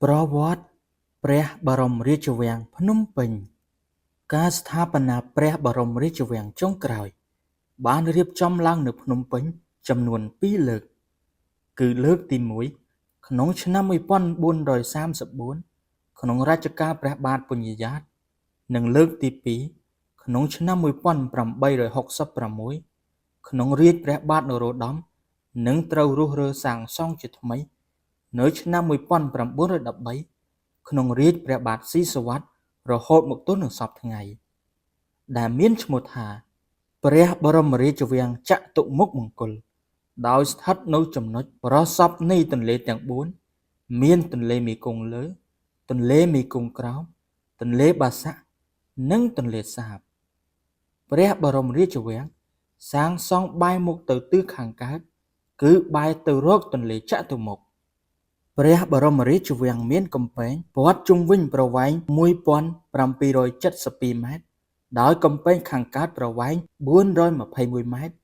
ប្រវត្តិព្រះបរមរាជវាំងភ្នំពេញការស្ថាបនាព្រះបរមរាជវាំងចុងក្រោយបានរៀបចំឡើងនៅភ្នំពេញចំនួន2លើកគឺលើកទី1ក្នុងឆ្នាំ1434ក្នុងរជ្ជកាលព្រះបាទពញ្ញាយ៉ាតនិងលើកទី2ក្នុងឆ្នាំ1866ក្នុងរាជ្យព្រះបាទនរោត្តមនិងត្រូវរុះរើសាងសង់ជាថ្មីនៅឆ្នាំ1913ក្នុងរាជ្យព្រះបាទស៊ីសុវត្ថិរហូតមកទល់នឹងសព្វថ្ងៃដែលមានឈ្មោះថាព្រះបរមរាជវាំងចតុមុខមង្គលដោយស្ថិតនៅចំណុចប្រសព្វនៃទន្លេទាំង4មានទន្លេមេគង្គលើទន្លេមេគង្គក្រោមទន្លេបាសាក់និងទន្លេសាបព្រះបរមរាជវាំងសាងសង់បែរមុខទៅទិសខាងកើតគឺបែរទៅរកទន្លេចតុមុខព្រះបរមរាជវាំងមានកំពែងព័ទ្ធជុំវិញប្រវែង1772ម៉ែត្រដោយកំពែងខាងកើតប្រវែង421ម៉ែត្រ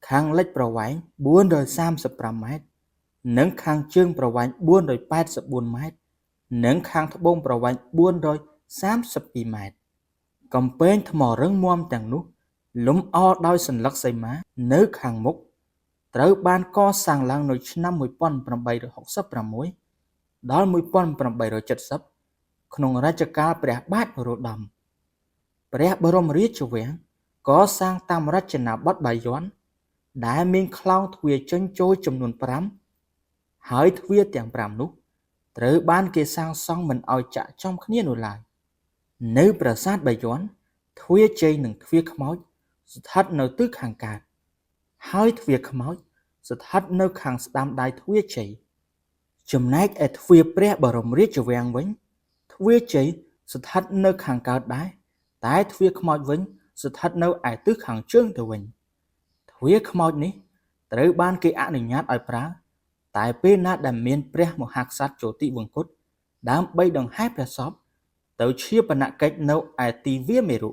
ខាងលិចប្រវែង435ម៉ែត្រនិងខាងជើងប្រវែង484ម៉ែត្រនិងខាងត្បូងប្រវែង432ម៉ែត្រកំពែងថ្មរឹងមាំទាំងនោះលម្អដោយសន្លឹកសីមានៅខាងមុខត្រូវបានកសាងឡើងនៅឆ្នាំ1866ដល់1870ក្នុងរជ្ជកាលព្រះបាទនរោត្តមព្រះបរមរាជវាំងកសាងតាមរចនាបថបាយ័នដែលមានខ្លោងទ្វារចេញចូលចំនួន5ហើយទ្វារទាំង5នោះត្រូវបានគេសាងសង់មិនឲ្យចាក់ចំគ្នានោះឡើយនៅប្រាសាទបាយ័នទ្វារជ័យនិងទ្វារខ្មោចស្ថិតនៅទិសខាងកើតហើយទ្វារខ្មោចស្ថិតនៅខាងស្ដាំដៃទ្វារជ័យចំណែកឯទ្វារព្រះបរមរាជវាំងវិញទ្វារជ័យស្ថិតនៅខាងកើតដែរតែទ្វារខ្មោចវិញស្ថិតនៅឯទិសខាងជើងទៅវិញទ្វារខ្មោចនេះត្រូវបានគេអនុញ្ញាតឲ្យប្រើតែពេលណាដែលមានព្រះមហាក្សត្រចូលទិវង្គតដើម្បីដង្ហែព្រះសពទៅឈាបនកិច្ចនៅឯទីវាលមេរុ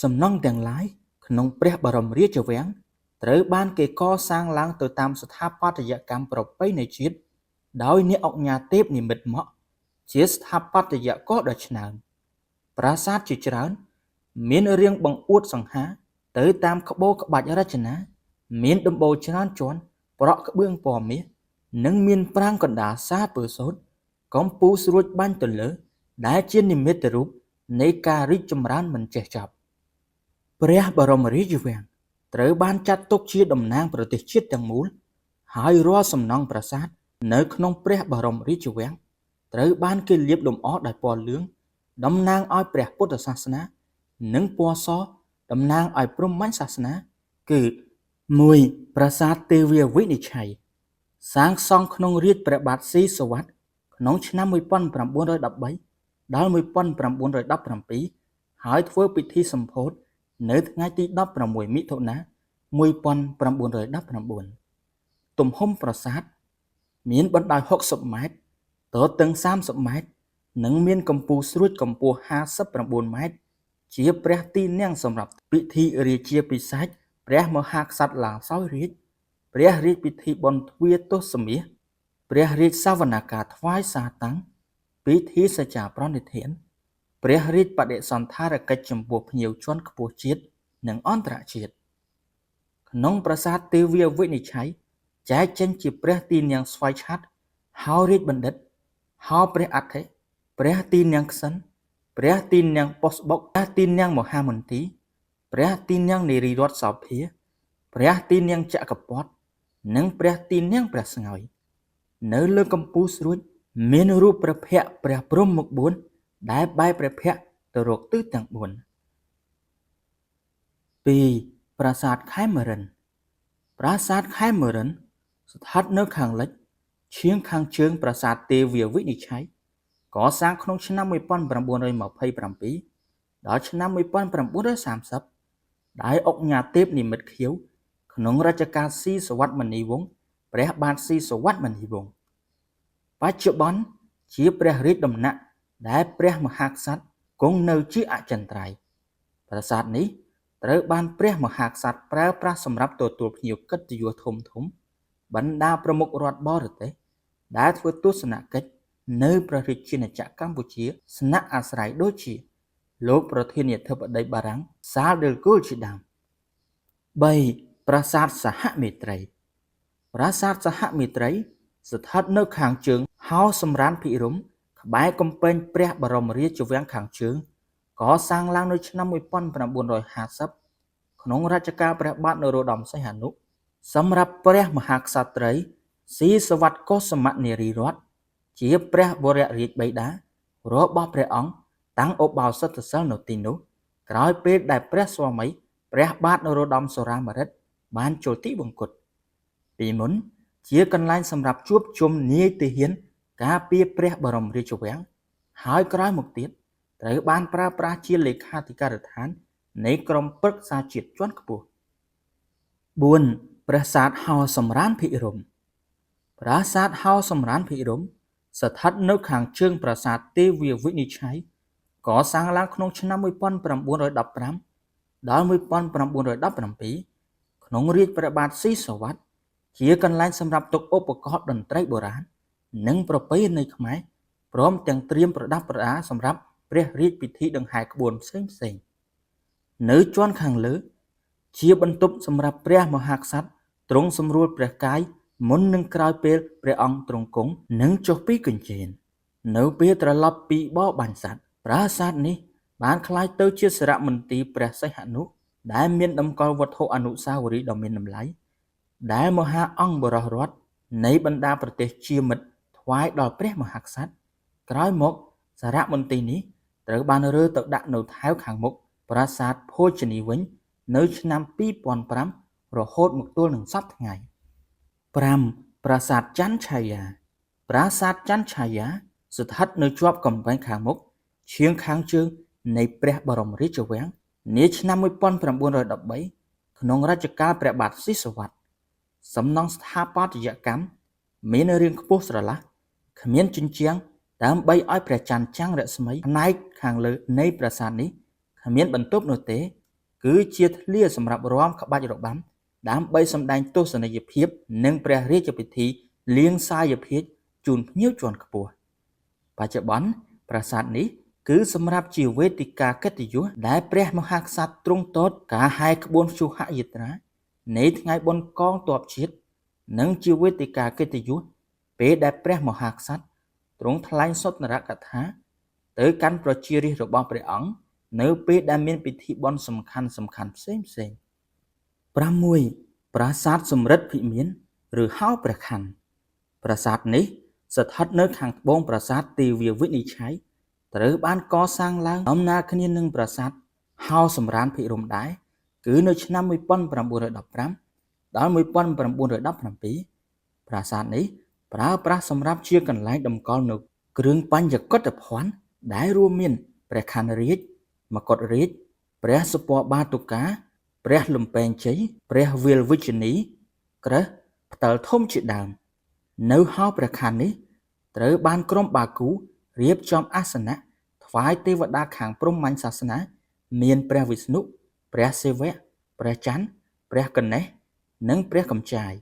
សំណង់ទាំងឡាយក្នុងព្រះបរមរាជវាំងត្រូវបានគេកសាងឡើងទៅតាមស្ថាបត្យកម្មប្រពៃណីជាតិដោយអ្នកឧកញ៉ាទេពនិមិត្តមកជាស្ថាបត្យករដ៏ឆ្នើមប្រាសាទជាច្រើនមានរាងបង្អួតសង្ហាទៅតាមក្បូរក្បាច់រចនាមានដំបូលច្រើនជាន់ប្រក់ក្បឿងពណ៌មាសនិងមានប្រាង្គកណ្ដាលសាពើសូត្រកំពូលស្រួចបាញ់ទៅលើដែលជានិមិត្តរូបនៃការរីកចម្រើនមិនចេះចប់ព្រះបរមរាជវាំងត្រូវបានចាត់ទុកជាតំណាងប្រទេសជាតិទាំងមូលហើយរាល់សំណង់ប្រាសាទនៅក្នុងព្រះបរមរាជវាំងត្រូវបានគេលាបលម្អដោយពណ៌លឿងតំណាងឲ្យព្រះពុទ្ធសាសនានិងពណ៌សតំណាងឲ្យព្រហ្មញ្ញសាសនាគឺ1ប្រាសាទទេវាវិនិច្ឆ័យសាងសង់ក្នុងរាជ្យព្រះបាទស៊ីសុវត្ថិក្នុងឆ្នាំ1913ដល់1917ហើយធ្វើពិធីសម្ពោធនៅថ្ងៃទី16មិថុនា1919ទំហំប្រាសាទមានបណ្ដោយ60ម៉ែត្រទទឹង30ម៉ែត្រនិងមានកម្ពស់ស្រួចកម្ពស់59ម៉ែត្រជាព្រះទីនាំងសម្រាប់ពិធីរាជាភិសេកព្រះមហាក្សត្រឡើងសោយរាជ្យព្រះរាជពិធីបុណ្យទ្វារទសមាសព្រះរាជសវនកម្មថ្វាយសាតាំងពិធីសច្ចាប្រណិធានព្រះរាជបដិសណ្ឋារកិច្ចចំពោះភ្ញៀវជាន់ខ្ពស់ជាតិនិងអន្តរជាតិក្នុងប្រាសាទទេវាវិនិច្ឆ័យចែកចេញជាព្រះទីនាំងស្វ័យឆ័ត្រហោរាជបណ្ឌិតហោព្រះអធិព្រះទីនាំងក្សិណព្រះទីនាំងប៉ុស្តិ៍បុកព្រះទីនាំងមហាមន្ទីរព្រះទីនាំងនារីរដ្ឋសោភាព្រះទីនាំងចក្រពត្តិនិងព្រះទីនាំងព្រះស្ងោយនៅលើកំពូលស្រួចមានរូបព្រះភ័ក្ត្រព្រះព្រហ្មមុខ4ដែលបែរព្រះភ័ក្ត្រទៅរកទិសទាំង4 2. ប្រាសាទខេមរិន្ទប្រាសាទខេមរិន្ទស្ថិតនៅខាងលិចឈៀងខាងជើងប្រាសាទទេវាវិនិច្ឆ័យកសាងក្នុងឆ្នាំ1927ដល់ឆ្នាំ1930ដោយឧកញ៉ាទេពនិមិត្តខៀវក្នុងរជ្ជកាលស៊ីសុវត្ថិមុនីវង្សព្រះបាទស៊ីសុវត្ថិមុនីវង្សបច្ចុប្បន្នជាព្រះរាជដំណាក់ដែលព្រះមហាក្សត្រគង់នៅជាអចិន្ត្រៃយ៍ប្រាសាទនេះត្រូវបានព្រះមហាក្សត្រប្រើប្រាស់សម្រាប់ទទួលភ្ញៀវកិត្តិយសធំៗបណ្ដាប្រមុខរដ្ឋបរទេសដែលធ្វើទស្សនកិច្ច នៅព្រះរាជាណាចក្រកម្ពុជាស្នាក់អាស្រ័យដូចជាលោកប្រធានាធិបតីបារាំងសាលដឺលគូលជាដើម 3. ប្រាសាទសហមេត្រីប្រាសាទសហមេត្រីស្ថិតនៅខាងជើងហោសំរានភិរមក្បែរកំពែងព្រះបរមរាជវាំងខាងជើងកសាងឡើងនៅឆ្នាំ1950ក្នុងរជ្ជកាលព្រះបាទនរោត្តមសីហនុសម្រាប់ព្រះមហាក្សត្រីស៊ីសវត្តកុសុមនារីរតន៍ជាព្រះវររាជបិតារបស់ព្រះអង្គតាំងឧបោសថសិលនៅទីនោះក្រោយពេលដែលព្រះស្វាមីព្រះបាទនរោត្តមសុរាម្រិតបានចូលទីបង្គត់ពីមុនជាកន្លែងសម្រាប់ជួបជុំនាយទាហានការពារព្រះបរមរាជវាំងហើយក្រោយមកទៀតត្រូវបានប្រើប្រាស់ជាលេខាធិការដ្ឋាននៃក្រមប្រឹក្សាជាតិជាន់ខ្ពស់ 4. ប្រាសាទហោសំរានភិរមប្រាសាទហោសំរានភិរមស្ថិតនៅខាងជើងប្រាសាទទេវាវិនិច្ឆ័យកសាងឡើងក្នុងឆ្នាំ1915ដល់1917ក្នុងរាជព្រះបាទស៊ីសុវត្ថិជាកន្លែងសម្រាប់ទុកឧបករណ៍តន្ត្រីបុរាណនិងប្រពៃណីខ្មែរព្រមទាំងត្រៀមប្រដាប់ប្រដាសម្រាប់ព្រះរាជពិធីដង្ហែក្បួនផ្សេងៗនៅជាន់ខាងលើជាបន្ទប់សម្រាប់ព្រះមហាក្សត្រទ្រង់សម្រួលព្រះកាយមុននឹងក្រោយពេលព្រះអង្គទ្រង់គង់និងចុះពីកញ្ចៀននៅពេលត្រឡប់ពីបរបាញ់សត្វប្រាសាទនេះបានក្លាយទៅជាសារមន្ទីរព្រះសីហនុដែលមានតម្កល់វត្ថុអនុស្សាវរីយ៍ដ៏មានតម្លៃដែលមហាអង្គបរោះរដ្ឋនៃបណ្ដាប្រទេសជាមិត្តថ្វាយដល់ព្រះមហាក្សត្រក្រោយមកសារមន្ទីរនេះត្រូវបានរើទៅដាក់នៅថែវខាងមុខប្រាសាទភោជនីវិញនៅឆ្នាំ2005រហូតមកទល់នឹងសព្វថ្ងៃ 5. ប្រាសាទច័ន្ទឆាយាប្រាសាទច័ន្ទឆាយាស្ថិតនៅជាប់កំពែងខាងមុខឈៀងខាងជើងនៃព្រះបរមរាជវាំងនាឆ្នាំ1913ក្នុងរជ្ជកាលព្រះបាទស៊ីសុវត្ថិសំណង់ស្ថាបត្យកម្មមានរាងខ្ពស់ស្រឡះគ្មានជញ្ជាំងដើម្បីឲ្យព្រះច័ន្ទចាំងរស្មីផ្នែកខាងលើនៃប្រាសាទនេះគ្មានបន្ទប់នោះទេគឺជាធ្លាសម្រាប់រាំក្បាច់របាំដើម្បីសម្ដែងទស្សនីយភាពនិងព្រះរាជពិធីលៀងសាយភាជន៍ជូនភ្ញៀវជាន់ខ្ពស់បច្ចុប្បន្នប្រាសាទនេះគឺសម្រាប់ជាវេទិកាកិត្តិយសដែលព្រះមហាក្សត្រទ្រង់ទតការហែក្បួនព្យុហយាត្រានៃថ្ងៃបុណ្យកងទ័ពជាតិនិងជាវេទិកាកិត្តិយសពេលដែលព្រះមហាក្សត្រទ្រង់ថ្លែងសុតនរកថាទៅកាន់ប្រជារាស្ត្ររបស់ព្រះអង្គនៅពេលដែលមានពិធីបុណ្យសំខាន់ផ្សេង 6. ប្រាសាទសំរិទ្ធភិមានឬហោព្រះខ័នប្រាសាទនេះស្ថិតនៅខាងត្បូងប្រាសាទទេវាវិនិច្ឆ័យត្រូវបានកសាងឡើងដំណាលគ្នានឹងប្រាសាទហោសំរានភិរមដែរគឺនៅឆ្នាំ1915ដល់1917ប្រាសាទនេះប្រើប្រាស់សម្រាប់ជាកន្លែងតម្កល់នូវគ្រឿងបញ្ញកុฏភណ្ឌដែលរួមមានព្រះខ័នរាជមកុដរាជព្រះសុពណ៌បាតុកាព្រះលំពែងជ័យព្រះវាលវិជ្ជនីក្រឹសផ្តិលធំជាដើមនៅហោព្រះខ័ននេះត្រូវបានក្រុមបាគូរៀបចំអាសនៈថ្វាយទេវតាខាងព្រហ្មញ្ញសាសនាមានព្រះវិស្ណុព្រះសិវៈព្រះច័ន្ទព្រះកណេសនិងព្រះកំចាយ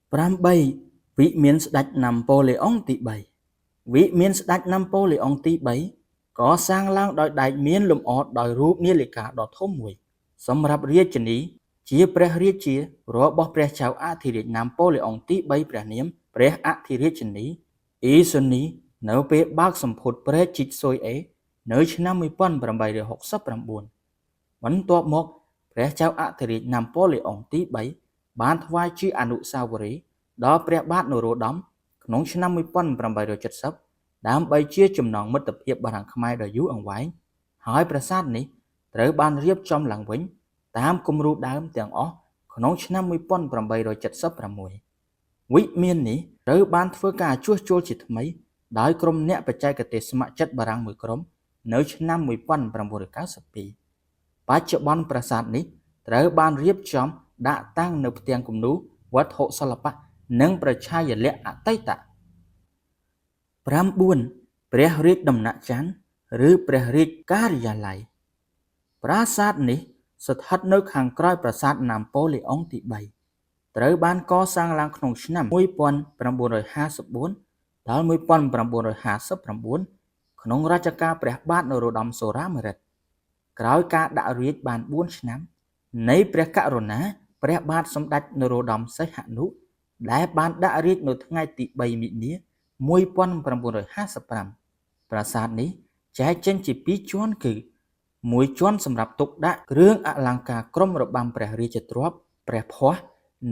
8. វិមានស្ដេចណាប៉ូឡេអុងទី3វិមានស្ដេចណាប៉ូឡេអុងទី3កសាងឡើងដោយដែកមានលម្អដោយរូបនាឡិកាដ៏ធំមួយសម្រាប់រាជនីជាព្រះរាជារបស់ព្រះចៅអធិរាជណាប៉ូឡេអុងទី3ព្រះនាមព្រះអធិរាជនីអ៊ីសូនីនៅពេលបើកសម្ពុតព្រះជីកស៊ុយអេនៅឆ្នាំ1869បន្ទាប់មកព្រះចៅអធិរាជណាប៉ូឡេអុងទី3បានថ្វាយជាអនុស្សាវរីយ៍ដល់ព្រះបាទនរោត្តមក្នុងឆ្នាំ1870ដើម្បីជាចំណងមិត្តភាពបារាំងខ្មែរដ៏យូរអង្វែងហើយប្រាសាទនេះត្រូវបានរៀបចំឡើងវិញតាមគំរូដើមទាំងអស់ក្នុងឆ្នាំ1876វិមាននេះត្រូវបានធ្វើការជួសជុលជាថ្មីដោយក្រុមអ្នកបច្ចេកទេសស្ម័គ្រចិត្តបារាំងមួយក្រុមនៅឆ្នាំ1992បច្ចុប្បន្នប្រាសាទនេះត្រូវបានរៀបចំដាក់តាំងនៅផ្ទាំងគំនូរវត្ថុសិល្បៈនិងប្រឆាយល័ក្ខណ៍អតីត 9. ព្រះរាជដំណាក់ច័ន្ទឬព្រះរាជការិយាល័យប្រាសាទនេះស្ថិតនៅខាងក្រោយប្រាសាទណាប៉ូឡេអុងទី3ត្រូវបានកសាងឡើងក្នុងឆ្នាំ1954 ដល់1959ក្នុងរជ្ជកាលព្រះបាទនរោត្តមសុរាម្រិតក្រោយការដាក់រាជបាន4ឆ្នាំនៃព្រះករុណាព្រះបាទសម្ដេចនរោត្តមសីហនុដែលបានដាក់រាជនៅថ្ងៃទី3មិនិនា1955ប្រាសាទនេះចែកចេញជា2ជាន់គឺមួយជាន់សម្រាប់ទុកដាក់គ្រឿងអលង្ការក្រុមរបាំព្រះរាជទ្រព្យព្រះភស្តុ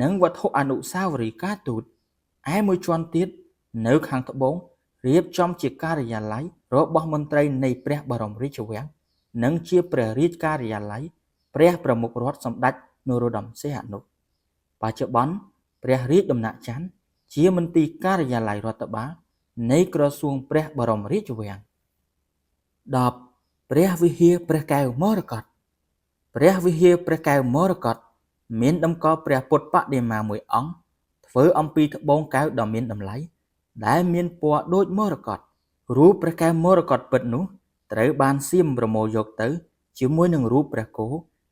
និងវត្ថុអនុស្សាវរីយ៍ការទូតឯមួយជាន់ទៀតនៅខាងត្បូងរៀបចំជាការិយាល័យរបស់មន្ត្រីនៃព្រះបរមរាជវាំងនិងជាព្រះរាជការិយាល័យព្រះប្រមុខរដ្ឋសម្ដេចនរោត្តមសីហនុបច្ចុប្បន្នព្រះរាជដំណាក់ច័ន្ទជាមន្ទីរការិយាល័យរដ្ឋបាលនៃក្រសួងព្រះបរមរាជវាំង10ព្រះវិហារព្រះកែវមរកតព្រះវិហារព្រះកែវមរកតមានតម្កល់ព្រះពុទ្ធបដិមាមួយអង្គធ្វើអំពីត្បូងកែវដ៏មានតម្លៃដែលមានពណ៌ដូចមរកតរូបព្រះកែវមរកតពិតនោះត្រូវបានសៀមប្រមូលយកទៅជាមួយនឹងរូបព្រះគោ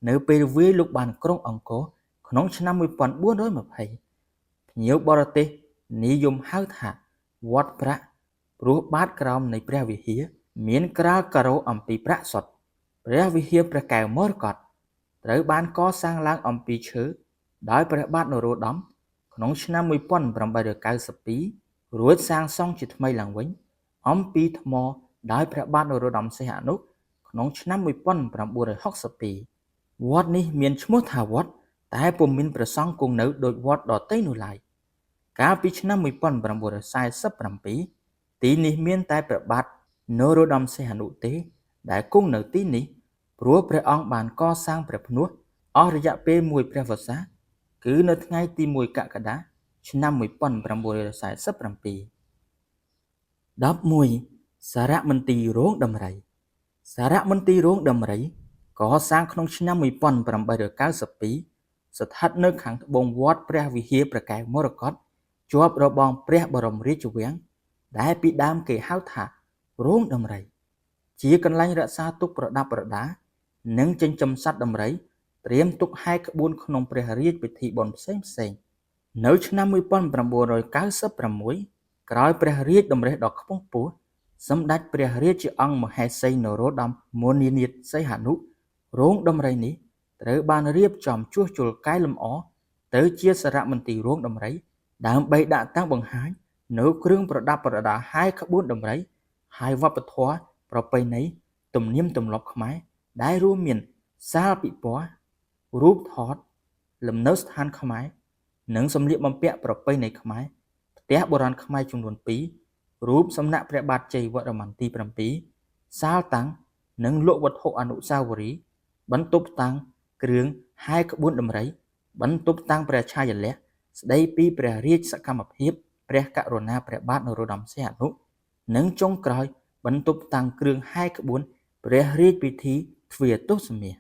នៅពេលវាយលោកបានក្រុងអង្គរក្នុងឆ្នាំ1420ភ្ញៀវបរទេសនិយមហៅថាវត្តប្រាក់ព្រោះបាតក្រោមនៃព្រះវិហារមានក្រាលការ៉ូអំពីប្រាក់សុទ្ធព្រះវិហារព្រះកែវមរកតត្រូវបានកសាងឡើងអំពីឈើដោយព្រះបាទនរោត្តមក្នុងឆ្នាំ1892រួចសាងសង់ជាថ្មីឡើងវិញអំពីថ្មដោយព្រះបាទនរោត្តមសីហនុក្នុងឆ្នាំ1962វត្តនេះមានឈ្មោះថាវត្តតែពុំមានព្រះសង្ឃគង់នៅដូចវត្តដទៃនោះឡើយកាលពីឆ្នាំ1947ទីនេះមានតែព្រះបាទនរោត្តមសីហនុទេដែលគង់នៅទីនេះព្រោះព្រះអង្គបានកសាងព្រះភ្នោះអស់រយៈពេលមួយព្រះវស្សាគឺនៅថ្ងៃទី1កក្កដាឆ្នាំ1947 11សារមន្ទីររោងដំរីសារមន្ទីររោងដំរីកសាងក្នុងឆ្នាំ1892ស្ថិតនៅខាងត្បូងវត្តព្រះវិហារព្រះកែវមរកតជាប់របងព្រះបរមរាជវាំងដែលពីដើមគេហៅថារោងដំរីជាកន្លែងរក្សាទុកប្រដាប់ប្រដានិងចិញ្ចឹមសត្វដំរីត្រៀមទុកហែកក្បួនក្នុងព្រះរាជពិធីបុណ្យផ្សេងៗនៅឆ្នាំ1996ក្រោយព្រះរាជតម្រិះដ៏ខ្ពង់ខ្ពស់សម្ដេចព្រះរាជាអង្គមហេសីនរោត្តមមុនិនាថសីហនុរោងដំរីនេះត្រូវបានរៀបចំជួសជុលកែលម្អទៅជាសារមន្ទីររោងដំរីដើម្បីដាក់តាំងបង្ហាញនៅគ្រឿងប្រដាប់ប្រដាហែក្បួនដំរីហើយវប្បធម៌ប្រពៃណីទំនៀមទម្លាប់ខ្មែរដែលរួមមានសាលពិព័រណ៍រូបថតលំនៅស្ថានខ្មែរនិងសម្លៀកបំពាក់ប្រពៃណីខ្មែរផ្ទះបុរាណខ្មែរចំនួន2រូបសំណាក់ព្រះបាទជ័យវរ្ម័នទី7សាលតាំងនិងលក់វត្ថុអនុស្សាវរីយ៍បន្ទប់តាំងគ្រឿងហែក្បួនដំរីបន្ទប់តាំងព្រះឆាយាល័ក្ខណ៍ស្ដីពីព្រះរាជសកម្មភាពព្រះករុណាព្រះបាទនរោត្តមសីហនុនិងចុងក្រោយបន្ទប់តាំងគ្រឿងហែក្បួនព្រះរាជពិធីទ្វារទសមាស